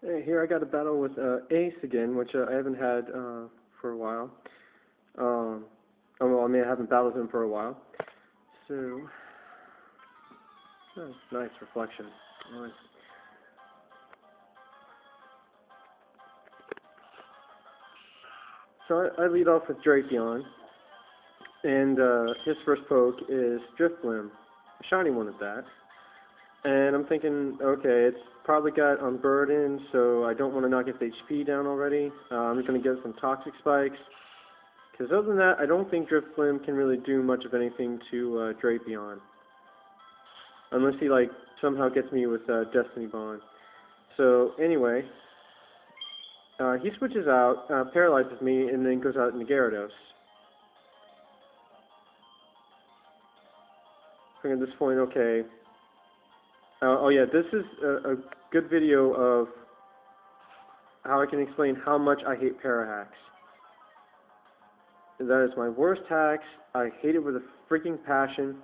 Hey, here I got a battle with Ace again, which I haven't had for a while. Well, I mean, I haven't battled him for a while. So, oh, nice reflection. Nice. So I lead off with Drapion, and his first poke is Drift Limb, a shiny one at that. And I'm thinking, okay, it's probably got Unburden, so I don't want to knock its HP down already. I'm just going to give some Toxic Spikes. Because other than that, I don't think Drift Limb can really do much of anything to Drapion. Unless he, like, somehow gets me with Destiny Bond. So, anyway, he switches out, paralyzes me, and then goes out into Gyarados. I think at this point, okay. Oh yeah, this is a good video of how I can explain how much I hate para-hacks. That is my worst hacks. I hate it with a freaking passion.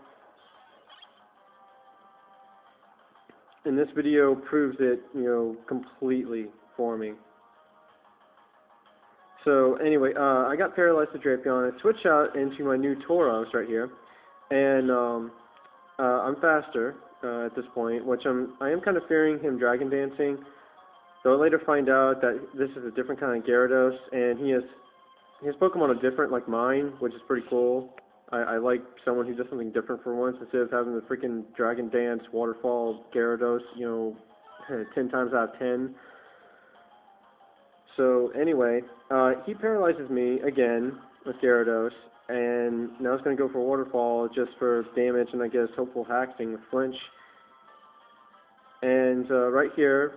And this video proves it, completely for me. So anyway, I got paralyzed with Drapion. I switched out into my new Tauros right here, and I'm faster at this point, which I am kind of fearing him Dragon Dancing. Though I later find out that this is a different kind of Gyarados, and his Pokemon are different, like mine, which is pretty cool. I like someone who does something different for once instead of having the freaking Dragon Dance Waterfall Gyarados, 10 times out of 10. So anyway, he paralyzes me again with Gyarados, and now it's going to go for Waterfall just for damage and I guess hopeful hacking with Flinch. And right here,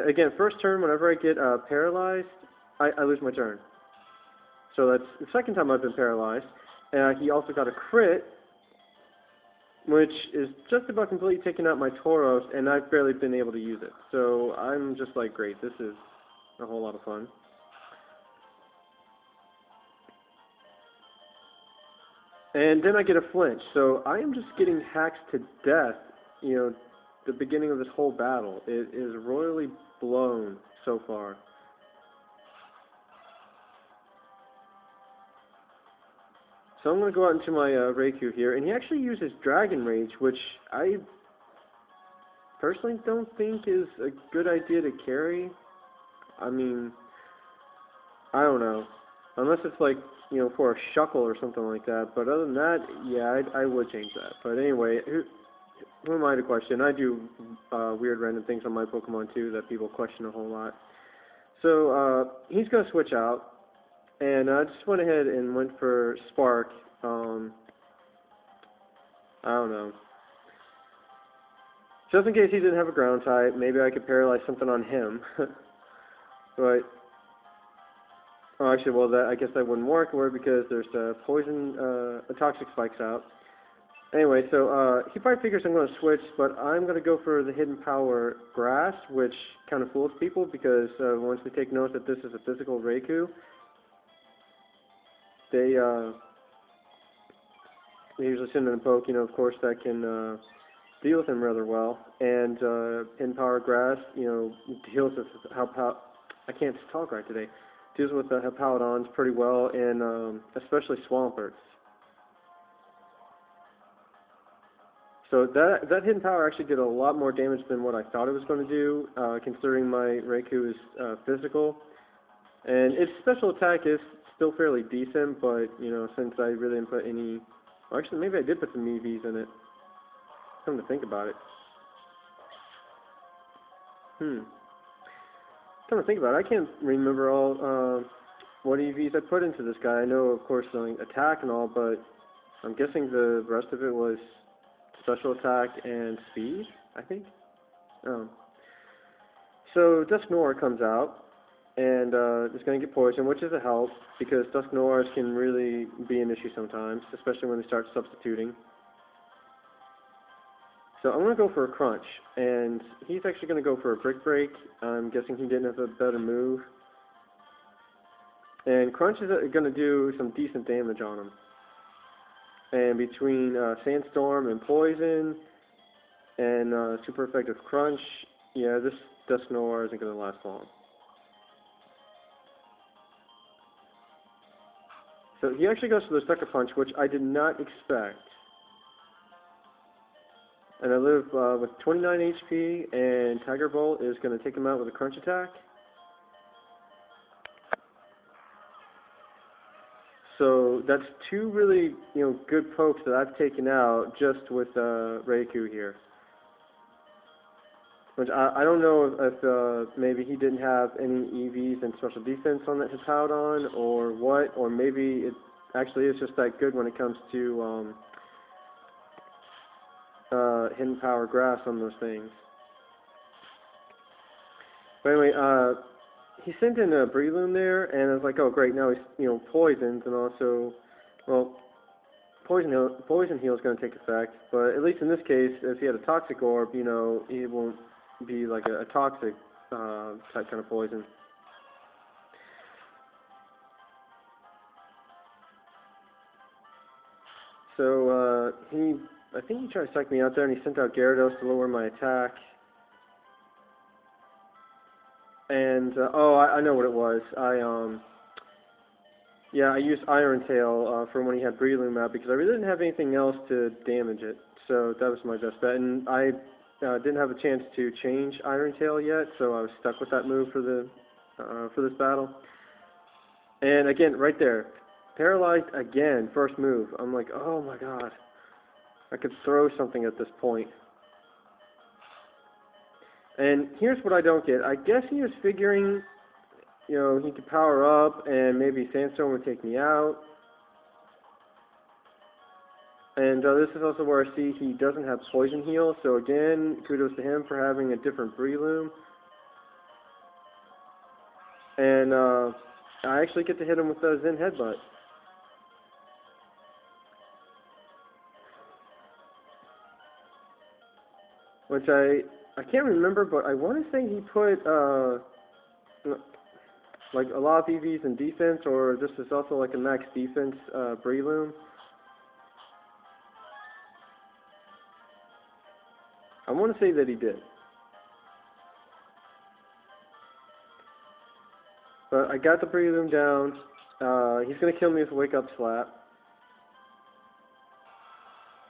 again, first turn, whenever I get paralyzed, I lose my turn. So that's the second time I've been paralyzed. He also got a crit, which is just about completely taking out my Tauros, and I've barely been able to use it. So I'm just like, great, this is a whole lot of fun. And then I get a flinch, so I am just getting hacked to death, the beginning of this whole battle. It is royally blown so far. So I'm going to go out into my Raikou here, and he actually uses Dragon Rage, which I personally don't think is a good idea to carry. I mean, I don't know. Unless it's like, for a Shuckle or something like that. But other than that, yeah, I would change that. But anyway, who am I to question? I do weird random things on my Pokemon too that people question a whole lot. So he's going to switch out. And I just went ahead and went for Spark. I don't know. Just in case he didn't have a ground type, maybe I could paralyze something on him. But actually, well, I guess that wouldn't work, because there's a Toxic Spikes out. Anyway, so he probably figures I'm going to switch, but I'm going to go for the Hidden Power Grass, which kind of fools people because once they take note that this is a physical Raikou, they usually send in a poke, of course, that can deal with him rather well. And Hidden Power Grass, deals with I can't talk right today. Deals with the Hippowdons pretty well, and especially Swamperts. So that Hidden Power actually did a lot more damage than what I thought it was going to do, considering my Raikou is physical. And its special attack is still fairly decent, but, since I really didn't put any... Well, actually, maybe I did put some EVs in it. Come to think about it. Come to think about it, I can't remember all what EVs I put into this guy. I know, of course, attack and all, but I'm guessing the rest of it was special attack and speed, I think. So Dusknoir comes out, and it's going to get poisoned, which is a help, because Dusknoirs can really be an issue sometimes, especially when they start substituting. So I'm going to go for a Crunch, and he's actually going to go for a Brick Break. I'm guessing he didn't have a better move. And Crunch is going to do some decent damage on him. And between Sandstorm and Poison and super effective Crunch, Yeah, this Dust Noir isn't going to last long. So he actually goes for the Sucker Punch, which I did not expect. And I live with 29 HP, and Tiger Bolt is going to take him out with a Crunch Attack. So that's two really, good pokes that I've taken out just with Reiku here. Which I don't know if maybe he didn't have any EVs and special defense on that Hippowdon or what, or maybe it actually is just that good when it comes to hidden power grass on those things. But anyway, he sent in a Breloom there, and I was like, oh great, now he's poisoned, and also, well, Poison Heal is going to take effect, but at least in this case, if he had a Toxic Orb, he won't be like a toxic type kind of poison. So I think he tried to psych me out there, and he sent out Gyarados to lower my attack. And I know what it was. I used Iron Tail for when he had Breloom out because I really didn't have anything else to damage it. So that was my best bet, and I didn't have a chance to change Iron Tail yet, so I was stuck with that move for this battle. And again, right there, paralyzed again, first move. I'm like, oh my god, I could throw something at this point. And here's what I don't get. I guess he was figuring, he could power up and maybe Sandstorm would take me out. And this is also where I see he doesn't have Poison Heal, so again, kudos to him for having a different Breloom. And I actually get to hit him with a Zen Headbutt. Which I can't remember, but I want to say he put like a lot of EVs in defense, or this is also like a max defense Breloom. I want to say that he did. But I got the Breloom down. He's going to kill me with a Wake Up Slap.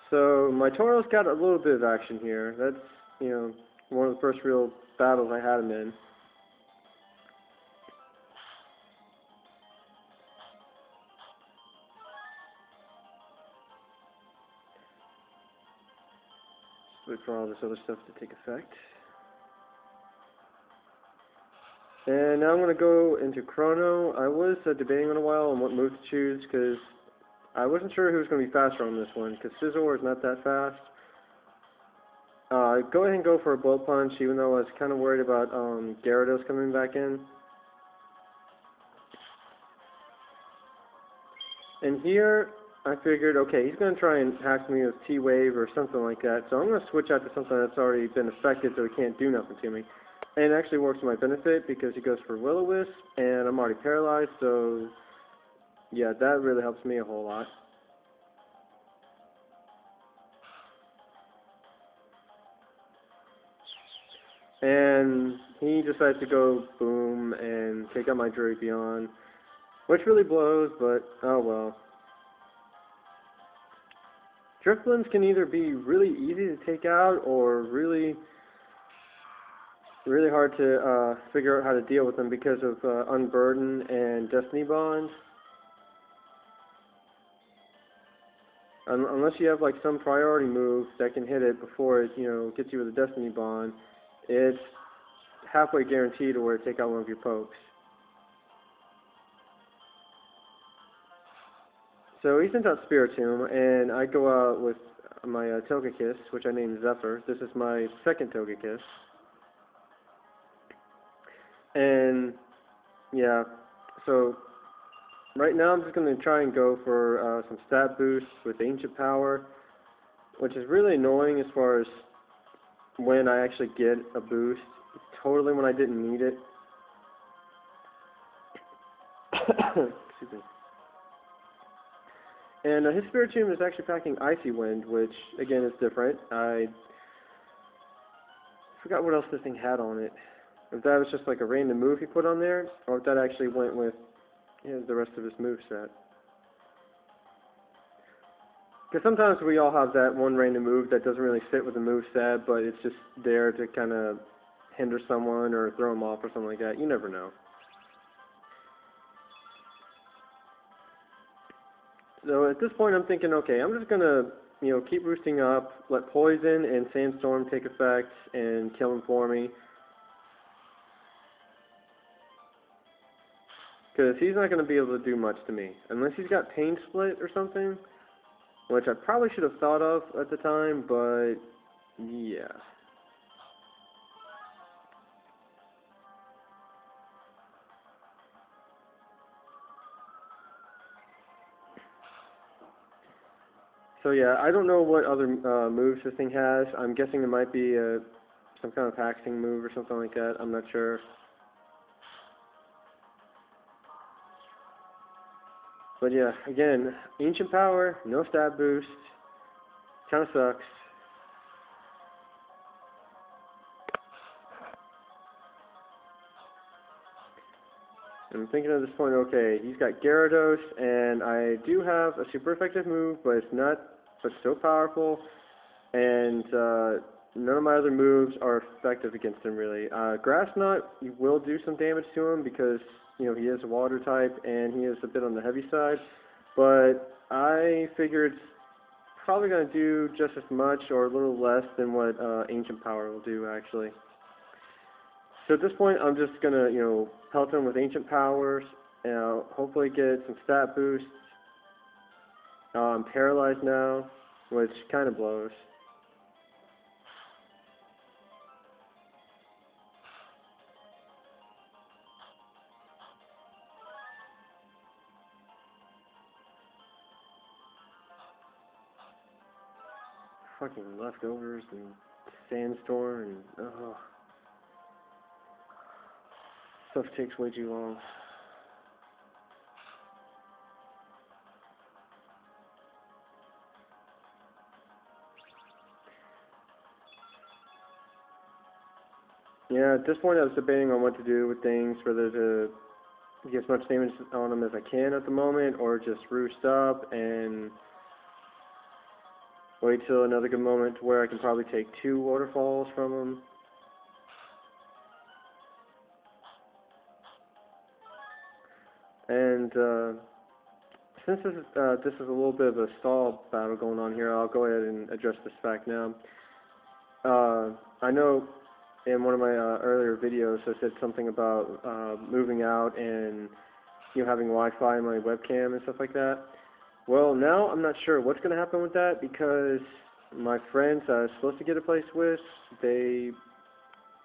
So my Tauros got a little bit of action here. That's, one of the first real battles I had him in. Wait for all this other stuff to take effect. And now I'm going to go into Chrono. I was debating on a while on what move to choose because I wasn't sure who was going to be faster on this one because Scizor is not that fast. Go ahead and go for a Blow Punch, even though I was kind of worried about Gyarados coming back in. And here, I figured, okay, he's going to try and hack me with T-Wave or something like that, so I'm going to switch out to something that's already been affected so he can't do nothing to me. And it actually works to my benefit because he goes for Will-O-Wisp, and I'm already paralyzed, so yeah, that really helps me a whole lot. And he decides to go boom and take out my Drapion, which really blows, but oh well. Driftlings can either be really easy to take out or really hard to figure out how to deal with them because of Unburden and Destiny Bond. Unless you have like some priority move that can hit it before it, gets you with a Destiny Bond, it's halfway guaranteed to where to take out one of your pokes. So he sends out Spiritomb, and I go out with my Togekiss, which I named Zephyr. This is my second Togekiss. And, yeah, so right now I'm just going to try and go for some stat boosts with Ancient Power, which is really annoying as far as when I actually get a boost. Totally when I didn't need it. Excuse me. And his Spiritomb is actually packing Icy Wind, which, again, is different. I Forgot what else this thing had on it. If that was just like a random move he put on there, or if that actually went with the rest of his moveset. Because sometimes we all have that one random move that doesn't really fit with the moveset, but it's just there to kind of hinder someone or throw them off or something like that. You never know. So at this point I'm thinking, okay, I'm just going to, keep roosting up, let Poison and Sandstorm take effect and kill him for me. Because he's not going to be able to do much to me. Unless he's got Pain Split or something, which I probably should have thought of at the time, but yeah. So yeah, I don't know what other moves this thing has. I'm guessing it might be some kind of hacking move or something like that. I'm not sure. But yeah, again, Ancient Power, no stab boost. Kind of sucks. I'm thinking at this point, okay, he's got Gyarados, and I do have a super effective move, but it's not, but so powerful, and none of my other moves are effective against him, really. Grass Knot will do some damage to him because, he is a water type, and he is a bit on the heavy side, but I figure it's probably going to do just as much or a little less than what Ancient Power will do, actually. So at this point, I'm just going to, pelt him with Ancient Powers, hopefully get some stat boosts. I'm paralyzed now, which kind of blows. Fucking leftovers and sandstorm and stuff takes way too long. Yeah, at this point I was debating on what to do with things, whether to get as much damage on them as I can at the moment, or just roost up and wait till another good moment to where I can probably take 2 waterfalls from them. And since this is a little bit of a stall battle going on here, I'll go ahead and address this fact now. I know in one of my earlier videos I said something about moving out and having Wi-Fi in my webcam and stuff like that. Well, now I'm not sure what's going to happen with that because my friends I was supposed to get a place with, they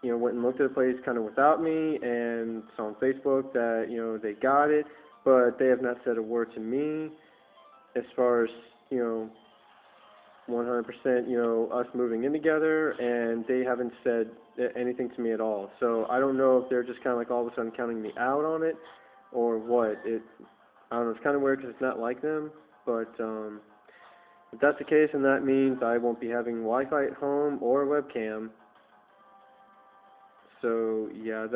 went and looked at the place kind of without me and saw on Facebook that, they got it, but they have not said a word to me as far as, 100%, us moving in together, and they haven't said anything to me at all. So I don't know if they're just kind of like all of a sudden counting me out on it or what. I don't know, it's kind of weird because it's not like them, but if that's the case, then that means I won't be having Wi-Fi at home or a webcam. So yeah,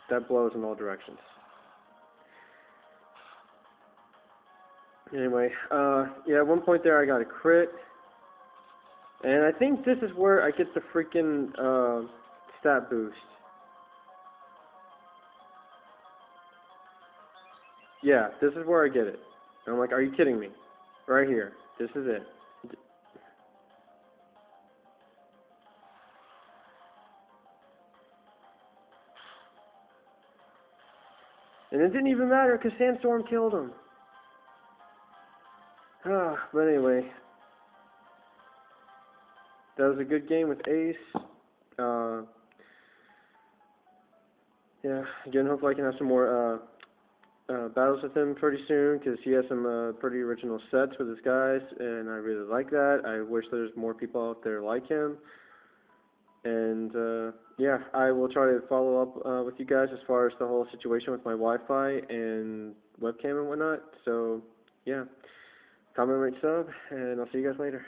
that blows in all directions. Anyway, yeah, at one point there I got a crit, and I think this is where I get the freaking stat boost. Yeah, this is where I get it. And I'm like, are you kidding me? Right here. This is it. And it didn't even matter because Sandstorm killed him. But anyway, that was a good game with Ace. Yeah, again, hopefully I can have some more battles with him pretty soon because he has some pretty original sets with his guys, and I really like that. I wish there's more people out there like him. And yeah, I will try to follow up with you guys as far as the whole situation with my Wi-Fi and webcam and whatnot. So yeah, comment, rate, sub, and I'll see you guys later.